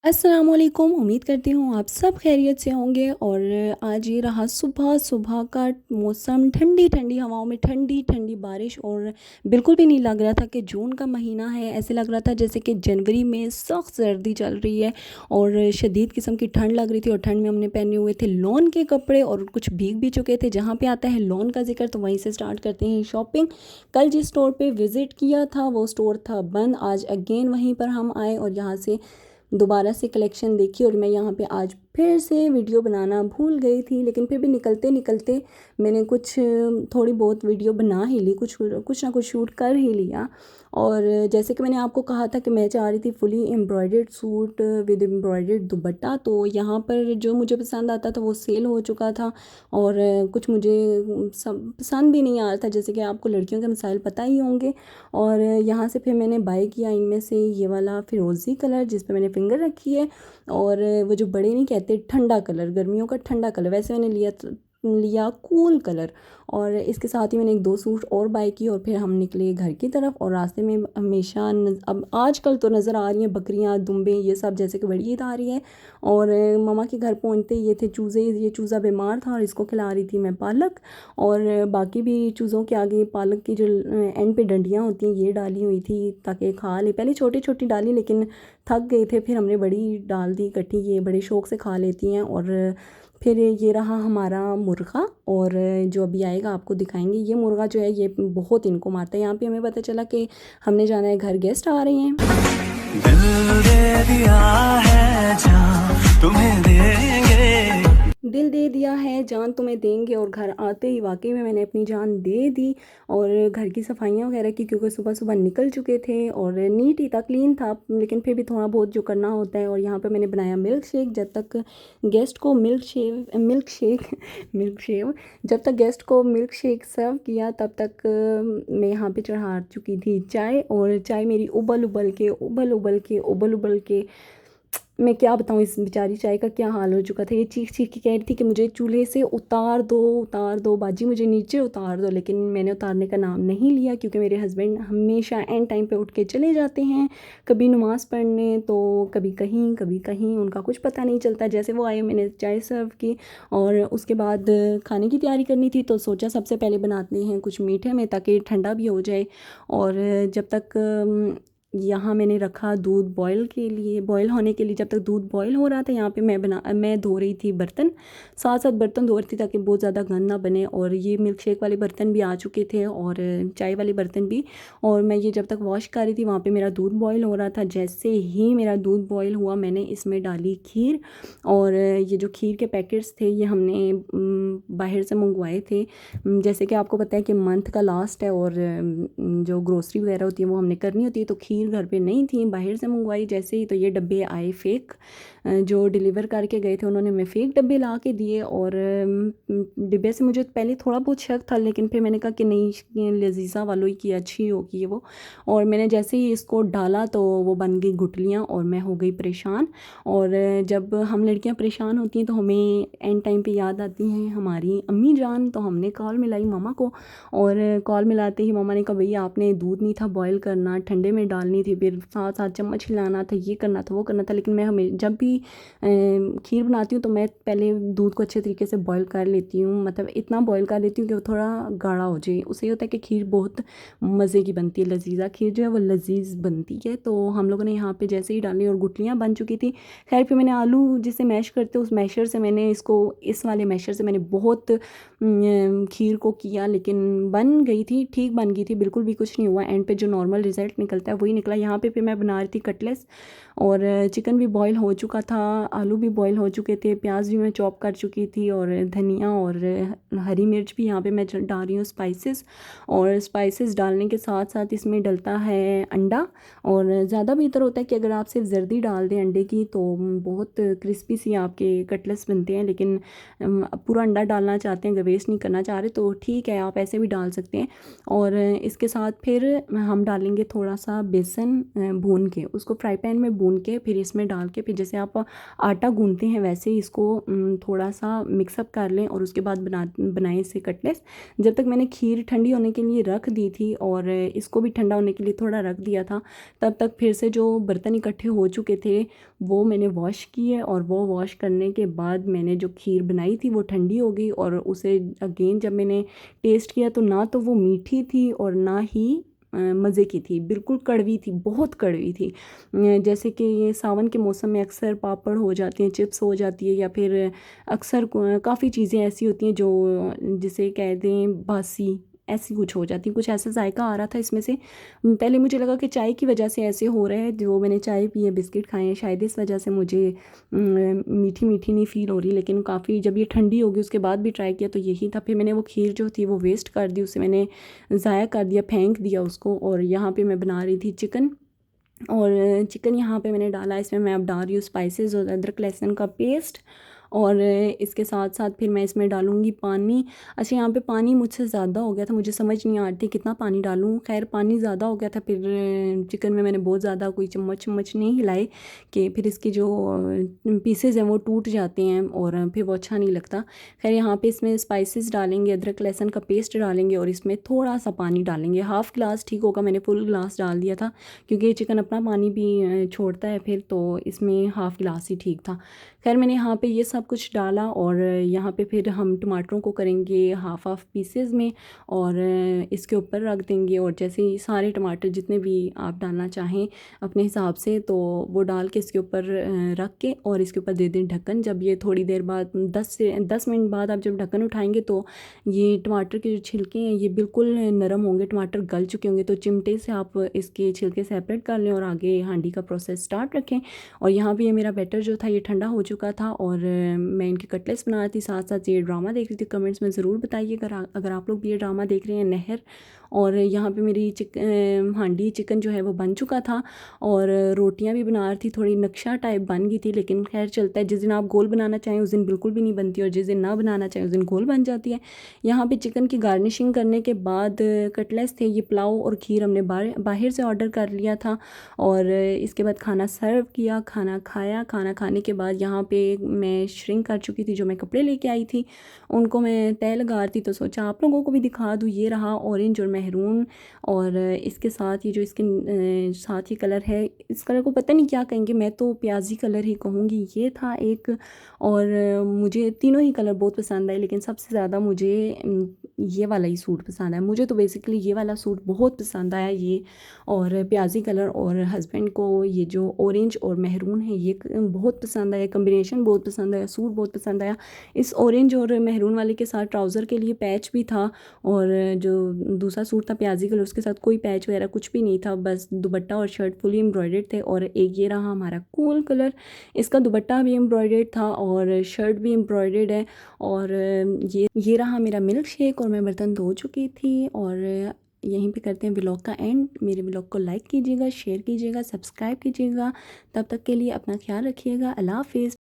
अस्सलामुअलैकुम। उम्मीद करती हूँ आप सब खैरियत से होंगे। और आज ये रहा सुबह सुबह का मौसम, ठंडी ठंडी हवाओं में ठंडी ठंडी बारिश, और बिल्कुल भी नहीं लग रहा था कि जून का महीना है। ऐसे लग रहा था जैसे कि जनवरी में सख्त सर्दी चल रही है और शदीद किस्म की ठंड लग रही थी। और ठंड में हमने पहने हुए थे लॉन के कपड़े और कुछ भीग भी चुके थे। जहाँ पे आता है लॉन का जिक्र तो वहीं से स्टार्ट करते हैं शॉपिंग। कल जिस स्टोर पे विज़िट किया था वो स्टोर था बंद। आज अगेन वहीं पर हम आए और यहाँ से दोबारा से कलेक्शन देखी। और मैं यहाँ पे आज फिर से वीडियो बनाना भूल गई थी, लेकिन फिर भी निकलते निकलते मैंने कुछ थोड़ी बहुत वीडियो बना ही ली, कुछ ना कुछ शूट कर ही लिया। और जैसे कि मैंने आपको कहा था कि मैं चाह रही थी fully embroidered suit with embroidered दुपट्टा, तो यहाँ पर जो मुझे पसंद आता था वो सेल हो चुका था। और कुछ मुझे सब पसंद भी नहीं आ रहा था, जैसे कि आपको लड़कियों के मसाइल पता ही होंगे। और यहाँ से फिर मैंने बाय किया इनमें से ये वाला फिरोज़ी कलर जिस पे मैंने फिंगर रखी है। और वो जो बड़े नहीं कहते ठंडा कलर, गर्मियों का ठंडा कलर, वैसे मैंने लिया कूल कलर। और इसके साथ ही मैंने एक दो सूट और बाय किए और फिर हम निकले घर की तरफ। और रास्ते में हमेशा अब आजकल तो नज़र आ रही हैं बकरियां, दुम्बे, ये सब, जैसे कि बड़ी ईद आ रही है। और मामा के घर पहुंचते ये थे चूज़े, ये चूज़ा बीमार था और इसको खिला रही थी मैं पालक। और बाकी भी चूज़ों के आगे पालक की जो एंड पे डंडियाँ होती हैं ये डाली हुई थी ताकि खा ले। पहले छोटी छोटी डाली लेकिन थक गए थे, फिर हमने बड़ी डाल दी इकट्ठी, ये बड़े शौक़ से खा लेती हैं। और फिर ये रहा हमारा मुर्गा, और जो अभी आएगा आपको दिखाएंगे। ये मुर्गा जो है ये बहुत इनको मारता है। यहाँ पे हमें पता चला कि हमने जाना है, घर गेस्ट आ रहे हैं। दिल दे दिया है जान तुम्हें देंगे, दिल दे दिया है जान तुम्हें देंगे। और घर आते ही वाकई में मैंने अपनी जान दे दी। और घर की सफाइयाँ वगैरह की, क्योंकि सुबह सुबह निकल चुके थे और नीट ही था, क्लीन था, लेकिन फिर भी थोड़ा बहुत जो करना होता है। और यहाँ पे मैंने बनाया मिल्क शेक। जब तक गेस्ट को मिल्क शेक जब तक गेस्ट को मिल्क शेक सर्व किया तब तक मैं यहाँ पे चढ़ा चुकी थी चाय। और चाय मेरी उबल उबल के मैं क्या बताऊँ, इस बेचारी चाय का क्या हाल हो चुका था। ये चीख चीख के कह रही थी कि मुझे चूल्हे से उतार दो बाजी, मुझे नीचे उतार दो। लेकिन मैंने उतारने का नाम नहीं लिया, क्योंकि मेरे हस्बैंड हमेशा एंड टाइम पे उठ के चले जाते हैं, कभी नमाज़ पढ़ने तो कभी कहीं उनका कुछ पता नहीं चलता। जैसे वो आए मैंने चाय सर्व की और उसके बाद खाने की तैयारी करनी थी, तो सोचा सबसे पहले बनाते हैं कुछ मीठे में ताकि ठंडा भी हो जाए। और जब तक यहाँ मैंने रखा दूध बॉयल होने के लिए। जब तक दूध बॉयल हो रहा था यहाँ पे मैं धो रही थी बर्तन, साथ साथ बर्तन धो रही थी ताकि बहुत ज़्यादा गंद ना बने। और ये मिल्क शेक वाले बर्तन भी आ चुके थे और चाय वाले बर्तन भी। और मैं ये जब तक वॉश कर रही थी वहाँ पे मेरा दूध बॉयल हो रहा था। जैसे ही मेरा दूध बॉयल हुआ मैंने इसमें डाली खीर। और ये जो खीर के पैकेट्स थे ये हमने बाहर से मंगवाए थे। जैसे कि आपको पता है कि मंथ का लास्ट है और जो ग्रोसरी वगैरह होती है वो हमने करनी होती है, तो खीर घर पे नहीं थी, बाहर से मंगवाई। जैसे ही तो ये डब्बे आए फेक, जो डिलीवर करके गए थे उन्होंने मैं फेक डब्बे ला के दिए। और डिब्बे से मुझे पहले थोड़ा बहुत शक था, लेकिन फिर मैंने कहा कि नहीं, ये लजीज़ा वालों की अच्छी होगी ये वो। और मैंने जैसे ही इसको डाला तो वो बन गई गुठलियाँ और मैं हो गई परेशान। और जब हम लड़कियां परेशान होती हैं तो हमें एंड टाइम पे याद आती हैं हमारी अम्मी जान, तो हमने कॉल मिलाई मामा को। और कॉल मिलाते ही मामा ने कहा भैया आपने दूध नहीं था बॉयल करना, ठंडे में डालनी थी, फिर साथ साथ चम्मच हिलाना था, ये करना था वो करना था। लेकिन मैं हमें जब भी खीर बनाती हूँ तो मैं पहले दूध को अच्छे तरीके से बॉयल कर लेती हूँ, मतलब इतना बॉयल कर लेती हूँ कि वो थोड़ा गाढ़ा हो जाए। उससे ये होता है कि खीर बहुत मज़े की बनती है, लजीज़ा खीर जो है वो लजीज बनती है। तो हम लोगों ने यहाँ पे जैसे ही डाली और गुठलियाँ बन चुकी थी। खैर फिर मैंने आलू जिसे मैश करते उस मैशर से मैंने इसको, इस वाले मैशर से मैंने बहुत खीर को किया, लेकिन बन गई थी, ठीक बन गई थी, बिल्कुल भी कुछ नहीं हुआ। एंड पे जो नॉर्मल रिज़ल्ट निकलता है वही निकला। यहाँ पे फिर मैं बना रही थी कटलेट्स और चिकन भी बॉईल हो चुका था, आलू भी बॉईल हो चुके थे, प्याज भी मैं चॉप कर चुकी थी और धनिया और हरी मिर्च भी यहाँ पे मैं डाल रही हूँ स्पाइसेस। और स्पाइसेस डालने के साथ साथ इसमें डलता है अंडा। और ज़्यादा बेहतर होता है कि अगर आप सिर्फ जर्दी डाल दें अंडे की तो बहुत क्रिस्पी सी आपके कटलेट्स बनते हैं। लेकिन पूरा अंडा डालना चाहते हैं, वेस्ट नहीं करना चाह रहे तो ठीक है, आप ऐसे भी डाल सकते हैं। और इसके साथ फिर हम डालेंगे थोड़ा सा बेसन। लहसुन भून के उसको फ्राई पैन में भून के फिर इसमें डाल के फिर जैसे आप आटा गूंथते हैं वैसे ही इसको थोड़ा सा मिक्सअप कर लें और उसके बाद बनाएं इसे कटलेट्स। जब तक मैंने खीर ठंडी होने के लिए रख दी थी और इसको भी ठंडा होने के लिए थोड़ा रख दिया था, तब तक फिर से जो बर्तन इकट्ठे हो चुके थे वो मैंने वॉश किए और वो वॉश करने के बाद मैंने जो खीर बनाई थी वो ठंडी हो गई और उसे अगेन जब मैंने टेस्ट किया तो ना तो वो मीठी थी और ना ही मज़े की थी, बिल्कुल कड़वी थी, बहुत कड़वी थी। जैसे कि ये सावन के मौसम में अक्सर पापड़ हो जाते हैं, चिप्स हो जाती है या फिर अक्सर काफ़ी चीज़ें ऐसी होती हैं जो जिसे कहते हैं बासी, ऐसी कुछ हो जाती, कुछ ऐसा जायका आ रहा था इसमें से। पहले मुझे लगा कि चाय की वजह से ऐसे हो रहा है, जो मैंने चाय पी है, बिस्किट खाए हैं, शायद इस वजह से मुझे मीठी मीठी नहीं फील हो रही। लेकिन काफ़ी जब ये ठंडी होगी उसके बाद भी ट्राई किया तो यही था। फिर मैंने वो खीर जो थी वो वेस्ट कर दी, उसे मैंने ज़ाया कर दिया, फेंक दिया उसको। और यहाँ पे मैं बना रही थी चिकन, और चिकन यहाँ पे मैंने डाला, इसमें मैं अब डाल रही हूँ स्पाइसेस और अदरक लहसुन का पेस्ट, और इसके साथ साथ फिर मैं इसमें डालूँगी पानी। अच्छा, यहाँ पे पानी मुझसे ज़्यादा हो गया था, मुझे समझ नहीं आ रही थी कितना पानी डालूँ। खैर पानी ज़्यादा हो गया था, फिर चिकन में मैंने बहुत ज़्यादा कोई चम्मच नहीं हिलाए कि फिर इसके जो पीसेज हैं वो टूट जाते हैं और फिर वो अच्छा नहीं लगता। खैर यहाँ पे इसमें स्पाइसेस डालेंगे, अदरक लहसुन का पेस्ट डालेंगे और इसमें थोड़ा सा पानी डालेंगे, हाफ़ गिलास ठीक होगा, मैंने फुल गिलास डाल दिया था क्योंकि चिकन अपना पानी भी छोड़ता है फिर, तो इसमें हाफ़ गिलास ही ठीक था। खैर मैंने यहाँ पे ये सब कुछ डाला और यहाँ पे फिर हम टमाटरों को करेंगे हाफ़ पीसेस में और इसके ऊपर रख देंगे। और जैसे ही सारे टमाटर जितने भी आप डालना चाहें अपने हिसाब से तो वो डाल के इसके ऊपर रख के और इसके ऊपर दे दें ढक्कन। जब ये थोड़ी देर बाद 10 मिनट बाद आप जब ढक्कन उठाएंगे तो ये टमाटर के जो छिलके हैं ये बिल्कुल नरम होंगे, टमाटर गल चुके होंगे, तो चिमटे से आप इसके छिलके सेपरेट कर लें और आगे हांडी का प्रोसेस स्टार्ट रखें। और यहाँ पे ये मेरा बैटर जो था ये ठंडा हो चुका था और मैं इनके कटलेट्स बना रही थी, साथ साथ ये ड्रामा देख रही थी। कमेंट्स में ज़रूर बताइए अगर आप लोग भी ये ड्रामा देख रहे हैं, नहर। और यहाँ पे मेरी हांडी चिकन जो है वो बन चुका था और रोटियां भी बना रही थी, थोड़ी नक्शा टाइप बन गई थी, लेकिन खैर चलता है। जिस दिन आप गोल बनाना चाहें उस दिन बिल्कुल भी नहीं बनती और जिस दिन ना बनाना चाहें उस दिन गोल बन जाती है। यहाँ पे चिकन की गार्निशिंग करने के बाद कटलेट्स थे, ये पुलाव और खीर हमने बाहर से ऑर्डर कर लिया था और इसके बाद खाना सर्व किया, खाना खाया। खाना खाने के बाद यहाँ पे मैं श्रिंक कर चुकी थी, जो मैं कपड़े लेके आई थी उनको मैं तय लगा रही थी, तो सोचा आप लोगों को भी दिखा दूँ। ये रहा ऑरेंज और महरून, और इसके साथ ये जो इसके साथ ही कलर है, इस कलर को पता नहीं क्या कहेंगे, मैं तो प्याजी कलर ही कहूँगी। ये था एक, और मुझे तीनों ही कलर बहुत पसंद आए, लेकिन सबसे ज़्यादा मुझे ये वाला ही सूट पसंद आया। मुझे तो बेसिकली ये वाला सूट बहुत पसंद आया, ये और प्याजी कलर, और हस्बैंड को ये जो ऑरेंज और महरून है ये बहुत पसंद आया, कम्बिनेशन बहुत पसंद आया, सूट बहुत पसंद आया। इस ऑरेंज और महरून वाले के साथ ट्राउज़र के लिए पैच भी था, और जो दूसरा सूट था प्याजी कलर उसके साथ कोई पैच वगैरह कुछ भी नहीं था, बस दुपट्टा और शर्ट फुली एम्ब्रॉयडर्ड थे। और एक ये रहा हमारा कूल कलर, इसका दुपट्टा भी एम्ब्रॉयडर्ड था और शर्ट भी एम्ब्रॉयडर्ड है। और ये रहा मेरा मिल्क शेक, और मैं बर्तन धो चुकी थी। और यहीं पे करते हैं व्लॉग का एंड। मेरे व्लॉग को लाइक कीजिएगा, शेयर कीजिएगा, सब्सक्राइब कीजिएगा। तब तक के लिए अपना ख्याल रखिएगा। अल्लाह हाफ़िज़।